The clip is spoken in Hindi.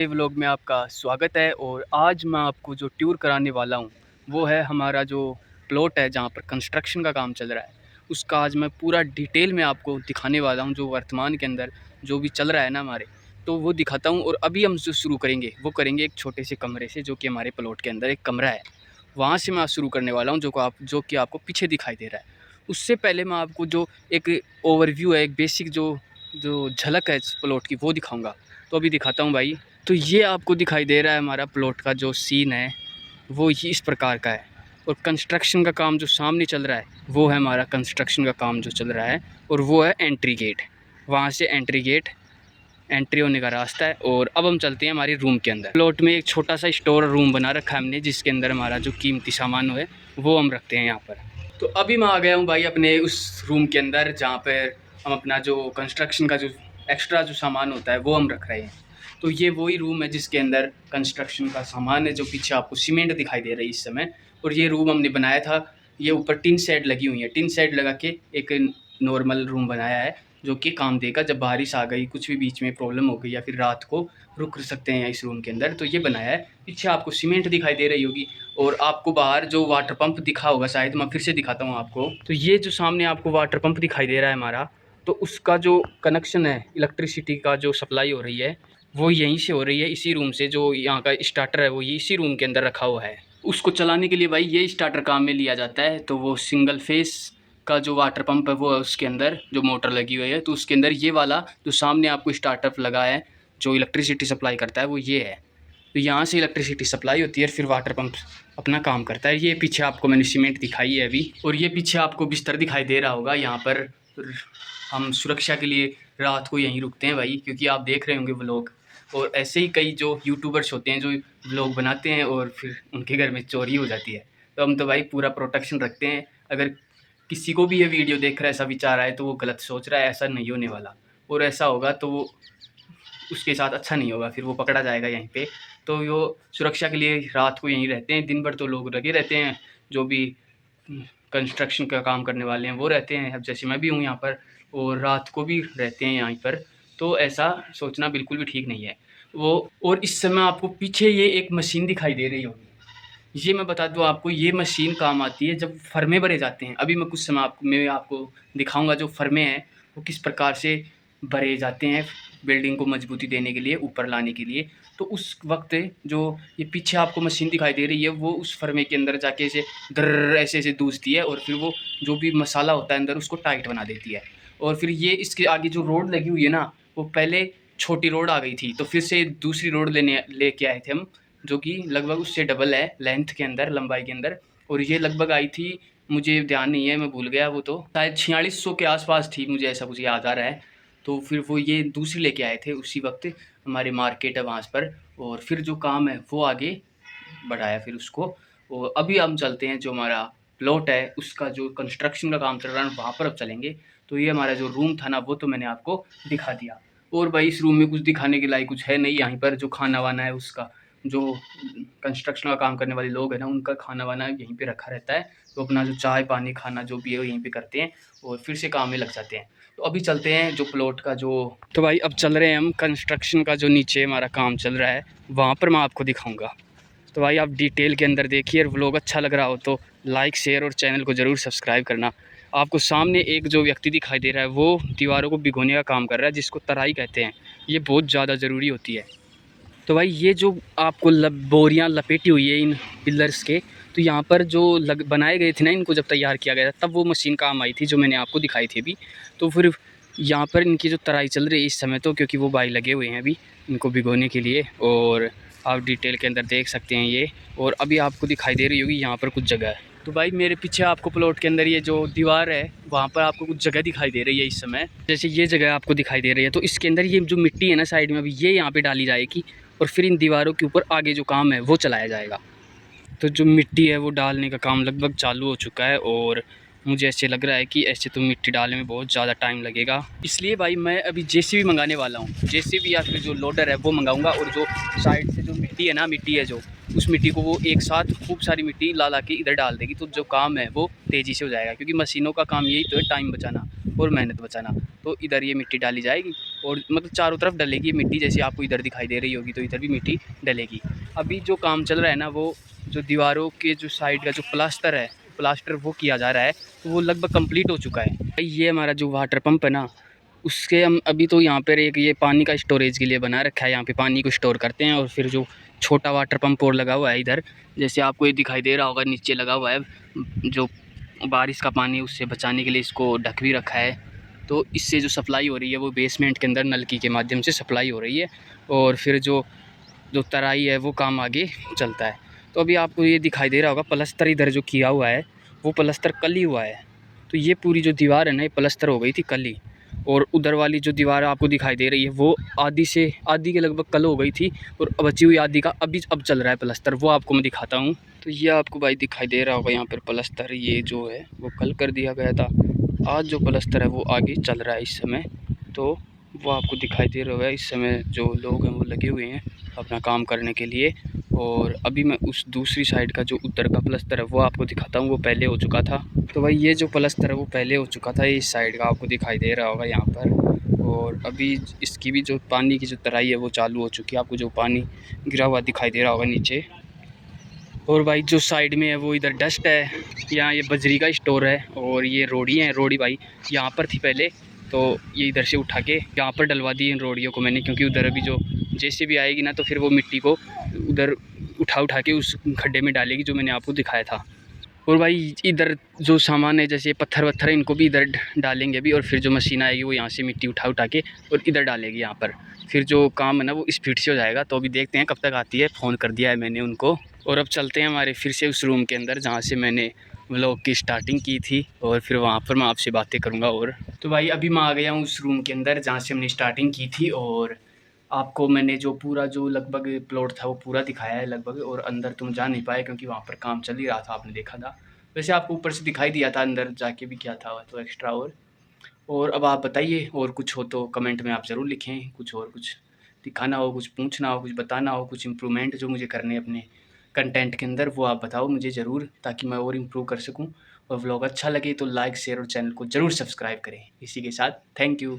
व्लॉग में आपका स्वागत है। और आज मैं आपको जो टूर कराने वाला हूँ वो है हमारा जो प्लॉट है जहाँ पर कंस्ट्रक्शन का काम चल रहा है। उसका आज मैं पूरा डिटेल में आपको दिखाने वाला हूँ। जो वर्तमान के अंदर जो भी चल रहा है ना हमारे, तो वो दिखाता हूँ। और अभी हम जो शुरू करेंगे वो करेंगे एक छोटे से कमरे से, जो कि हमारे प्लॉट के अंदर एक कमरा है, वहाँ से मैं शुरू करने वाला हूँ, जो कि आपको पीछे दिखाई दे रहा है। उससे पहले मैं आपको जो एक ओवरव्यू है, एक बेसिक जो जो झलक है इस प्लॉट की, वो दिखाऊँगा। तो अभी दिखाता हूँ भाई। तो ये आपको दिखाई दे रहा है हमारा प्लॉट का जो सीन है वो ही इस प्रकार का है। और कंस्ट्रक्शन का काम जो सामने चल रहा है वो है हमारा कंस्ट्रक्शन का काम जो चल रहा है, और वो है एंट्री गेट। वहाँ से एंट्री गेट, एंट्री होने का रास्ता है। और अब हम चलते हैं हमारे रूम के अंदर। प्लॉट में एक छोटा सा स्टोर रूम बना रखा है हमने, जिसके अंदर हमारा जो कीमती सामान है वो हम रखते हैं यहाँ पर। तो अभी मैं आ गया हूँ भाई अपने उस रूम के अंदर, जहाँ पर हम अपना जो कंस्ट्रक्शन का जो एक्स्ट्रा जो सामान होता है वो हम रख रहे हैं। तो ये वही रूम है जिसके अंदर कंस्ट्रक्शन का सामान है। जो पीछे आपको सीमेंट दिखाई दे रही है इस समय, और ये रूम हमने बनाया था। ये ऊपर टिन शेड लगी हुई है, टिन शेड लगा के एक नॉर्मल रूम बनाया है, जो कि काम देगा जब बारिश आ गई, कुछ भी बीच में प्रॉब्लम हो गई, या फिर रात को रुक सकते हैं इस रूम के अंदर। तो ये बनाया है। पीछे आपको सीमेंट दिखाई दे रही होगी, और आपको बाहर जो वाटर पंप दिखा होगा, शायद मैं फिर से दिखाता हूँ आपको। तो ये जो सामने आपको वाटर पंप दिखाई दे रहा है हमारा, तो उसका जो कनेक्शन है, इलेक्ट्रिसिटी का जो सप्लाई हो रही है वो यहीं से हो रही है, इसी रूम से। जो यहाँ का स्टार्टर है वो ये इसी रूम के अंदर रखा हुआ है। उसको चलाने के लिए भाई ये स्टार्टर काम में लिया जाता है। तो वो सिंगल फेस का जो वाटर पंप है वो है, उसके अंदर जो मोटर लगी हुई है, तो उसके अंदर ये वाला जो सामने आपको स्टार्टर लगा है जो इलेक्ट्रिसिटी सप्लाई करता है वो ये है। तो यहाँ से इलेक्ट्रिसिटी सप्लाई होती है, फिर वाटर पंप अपना काम करता है। ये पीछे आपको मैंने सीमेंट दिखाई है अभी, और ये पीछे आपको बिस्तर दिखाई दे रहा होगा। यहाँ पर हम सुरक्षा के लिए रात को यहीं रुकते हैं भाई, क्योंकि आप देख रहे होंगे व्लॉग, और ऐसे ही कई जो यूट्यूबर्स होते हैं जो व्लॉग बनाते हैं और फिर उनके घर में चोरी हो जाती है। तो हम तो भाई पूरा प्रोटेक्शन रखते हैं। अगर किसी को भी ये वीडियो देख रहा है, ऐसा विचार आए, तो वो गलत सोच रहा है, ऐसा नहीं होने वाला। और ऐसा होगा तो वो उसके साथ अच्छा नहीं होगा, फिर वो पकड़ा जाएगा यहीं पे। तो वो सुरक्षा के लिए रात को यहीं रहते हैं। दिन भर तो लोग लगे रहते हैं, जो भी कंस्ट्रक्शन का काम करने वाले हैं वो रहते हैं। अब जैसे मैं भी हूँ यहाँ पर, और रात को भी रहते हैं यहाँ पर। तो ऐसा सोचना बिल्कुल भी ठीक नहीं है वो। और इस समय आपको पीछे ये एक मशीन दिखाई दे रही होगी। ये मैं बता दूँ आपको, ये मशीन काम आती है जब फर्मे भरे जाते हैं। अभी मैं कुछ समय मैं आपको दिखाऊंगा जो फर्मे हैं वो किस प्रकार से भरे जाते हैं, बिल्डिंग को मजबूती देने के लिए, ऊपर लाने के लिए। तो उस वक्त जो ये पीछे आपको मशीन दिखाई दे रही है, वो उस फर्मे के अंदर जाके ऐसे डर ऐसे ऐसे दूसती है, और फिर वो जो भी मसाला होता है अंदर उसको टाइट बना देती है। और फिर ये इसके आगे जो रोड लगी हुई है ना, वो पहले छोटी रोड आ गई थी, तो फिर से दूसरी रोड लेके आए थे हम, जो कि लगभग उससे डबल है लेंथ के अंदर, लंबाई के अंदर। और ये लगभग आई थी, मुझे ध्यान नहीं है, मैं भूल गया, वो तो शायद 4600 के आसपास थी, मुझे ऐसा कुछ याद आ रहा है। तो फिर वो ये दूसरी लेके आए थे उसी वक्त, हमारे मार्केट है वहाँ पर। और फिर जो काम है वो आगे बढ़ाया फिर उसको। और अभी हम चलते हैं जो हमारा प्लॉट है उसका जो कंस्ट्रक्शन का काम चल रहा है वहाँ पर अब चलेंगे। तो ये हमारा जो रूम था ना वो तो मैंने आपको दिखा दिया। और भाई इस रूम में कुछ दिखाने के लायक कुछ है नहीं। यहाँ पर जो खाना वाना है उसका, जो कंस्ट्रक्शन का काम करने वाले लोग हैं ना, उनका खाना वाना यहीं पे रखा रहता है। तो अपना जो चाय पानी खाना जो भी है वो यहीं पे करते हैं, और फिर से काम में लग जाते हैं। तो अभी चलते हैं जो प्लॉट का जो, तो भाई अब चल रहे हैं हम कंस्ट्रक्शन का जो नीचे हमारा काम चल रहा है वहाँ पर मैं आपको दिखाऊँगा। तो भाई आप डिटेल के अंदर देखिए, और व्लॉग अच्छा लग रहा हो तो लाइक शेयर और चैनल को ज़रूर सब्सक्राइब करना। आपको सामने एक जो व्यक्ति दिखाई दे रहा है वो दीवारों को भिगोने का काम कर रहा है, जिसको तराई कहते हैं। ये बहुत ज़्यादा ज़रूरी होती है। तो भाई ये जो आपको बोरियां लपेटी हुई है इन पिलर्स के, तो यहाँ पर जो बनाए गए थे ना, इनको जब तैयार किया गया था तब वो मशीन काम आई थी जो मैंने आपको दिखाई थी अभी। तो फिर यहाँ पर इनकी जो तराई चल रही है इस समय, तो क्योंकि वो भाई लगे हुए हैं अभी इनको भिगोने के लिए। और आप डिटेल के अंदर देख सकते हैं ये। और अभी आपको दिखाई दे रही होगी यहाँ पर कुछ जगह है। तो भाई मेरे पीछे आपको प्लॉट के अंदर ये जो दीवार है वहाँ पर आपको कुछ जगह दिखाई दे रही है इस समय, जैसे ये जगह आपको दिखाई दे रही है। तो इसके अंदर ये जो मिट्टी है ना साइड में, अभी ये यहाँ पे डाली जाएगी, और फिर इन दीवारों के ऊपर आगे जो काम है वो चलाया जाएगा। तो जो मिट्टी है वो डालने का काम लगभग चालू हो चुका है, और मुझे ऐसे लग रहा है कि ऐसे तो मिट्टी डालने में बहुत ज़्यादा टाइम लगेगा। इसलिए भाई मैं अभी जेसीबी मंगाने वाला हूँ, जेसीबी या फिर जो लोडर है वो मंगाऊंगा। और जो साइड से जो मिट्टी है ना, मिट्टी है जो, उस मिट्टी को वो एक साथ खूब सारी मिट्टी ला ला के इधर डाल देगी। तो जो काम है वो तेज़ी से हो जाएगा, क्योंकि मशीनों का काम यही तो है, टाइम बचाना और मेहनत बचाना। तो इधर ये मिट्टी डाली जाएगी, और मतलब चारों तरफ डलेगी मिट्टी, जैसे आपको इधर दिखाई दे रही होगी तो इधर भी मिट्टी डलेगी। अभी जो काम चल रहा है ना, वो जो दीवारों के जो साइड का जो प्लास्टर है, प्लास्टर वो किया जा रहा है, तो वो लगभग कंप्लीट हो चुका है। ये हमारा जो वाटर पंप है ना, उसके हम अभी तो यहाँ पर एक ये पानी का स्टोरेज के लिए बना रखा है, यहाँ पे पानी को स्टोर करते हैं। और फिर जो छोटा वाटर पंप और लगा हुआ है इधर, जैसे आपको ये दिखाई दे रहा होगा नीचे लगा हुआ है, जो बारिश का पानी उससे बचाने के लिए इसको ढक भी रखा है। तो इससे जो सप्लाई हो रही है वो बेसमेंट के अंदर नलकी के माध्यम से सप्लाई हो रही है, और फिर जो जो तराई है वो काम आगे चलता है। तो अभी आपको ये दिखाई दे रहा होगा प्लस्तर इधर जो किया हुआ है वो प्लस्तर कल ही हुआ है। तो ये पूरी जो दीवार है ना, ये प्लस्तर हो गई थी कल ही। और उधर वाली जो दीवार आपको दिखाई दे रही है वो आधी के लगभग कल हो गई थी, और बची हुई आधी का अब चल रहा है प्लस्तर, वो आपको मैं दिखाता हूँ। तो ये आपको भाई दिखाई दे रहा होगा यहाँ पर प्लस्तर, ये जो है वो कल कर दिया गया था। आज जो प्लस्तर है वो आगे चल रहा है इस समय। तो वो आपको दिखाई दे रहा है, इस समय जो लोग हैं वो लगे हुए हैं अपना काम करने के लिए। और अभी मैं उस दूसरी साइड का जो उधर का प्लस्तर है वो आपको दिखाता हूँ, वो पहले हो चुका था। तो भाई ये जो प्लस्तर है वो पहले हो चुका था, इस साइड का आपको दिखाई दे रहा होगा यहाँ पर। और अभी इसकी भी जो पानी की जो तराई है वो चालू हो चुकी है, आपको जो पानी गिरा हुआ दिखाई दे रहा होगा नीचे। और भाई जो साइड में है वो इधर डस्ट है, यहाँ ये बजरी का स्टोर है। और ये रोड़ी है, रोड़ी भाई यहाँ पर थी पहले, तो ये इधर से उठा के यहाँ पर डलवा दी इन रोड़ियों को मैंने, क्योंकि उधर अभी जो जेसीबी आएगी ना तो फिर वो मिट्टी को उधर उठा के उस खड्डे में डालेगी जो मैंने आपको दिखाया था। और भाई इधर जो सामान है जैसे पत्थर वत्थर है, इनको भी इधर डालेंगे अभी, और फिर जो मशीन आएगी वो यहाँ से मिट्टी उठा के और इधर डालेगी यहाँ पर। फिर जो काम है ना वो स्पीड से हो जाएगा। तो अभी देखते हैं कब तक आती है, फ़ोन कर दिया है मैंने उनको। और अब चलते हैं हमारे फिर से उस रूम के अंदर जहाँ से मैंने व्लॉग की स्टार्टिंग की थी, और फिर वहाँ पर मैं आपसे बातें करूँगा। और तो भाई अभी मैं आ गया हूँ उस रूम के अंदर जहाँ से हमने स्टार्टिंग की थी, और आपको मैंने जो पूरा जो लगभग प्लॉट था वो पूरा दिखाया है लगभग। और अंदर तुम जा नहीं पाए क्योंकि वहाँ पर काम चल ही रहा था, आपने देखा था। वैसे आपको ऊपर से दिखाई दिया था, अंदर जाके भी किया था तो एक्स्ट्रा। और अब आप बताइए, और कुछ हो तो कमेंट में आप ज़रूर लिखें, कुछ और कुछ दिखाना हो, कुछ पूछना हो, कुछ बताना हो, कुछ इम्प्रूवमेंट जो मुझे करने अपने कंटेंट के अंदर, वो आप बताओ मुझे ज़रूर, ताकि मैं और इम्प्रूव कर सकूं। और व्लॉग अच्छा लगे तो लाइक शेयर और चैनल को ज़रूर सब्सक्राइब करें। इसी के साथ थैंक यू।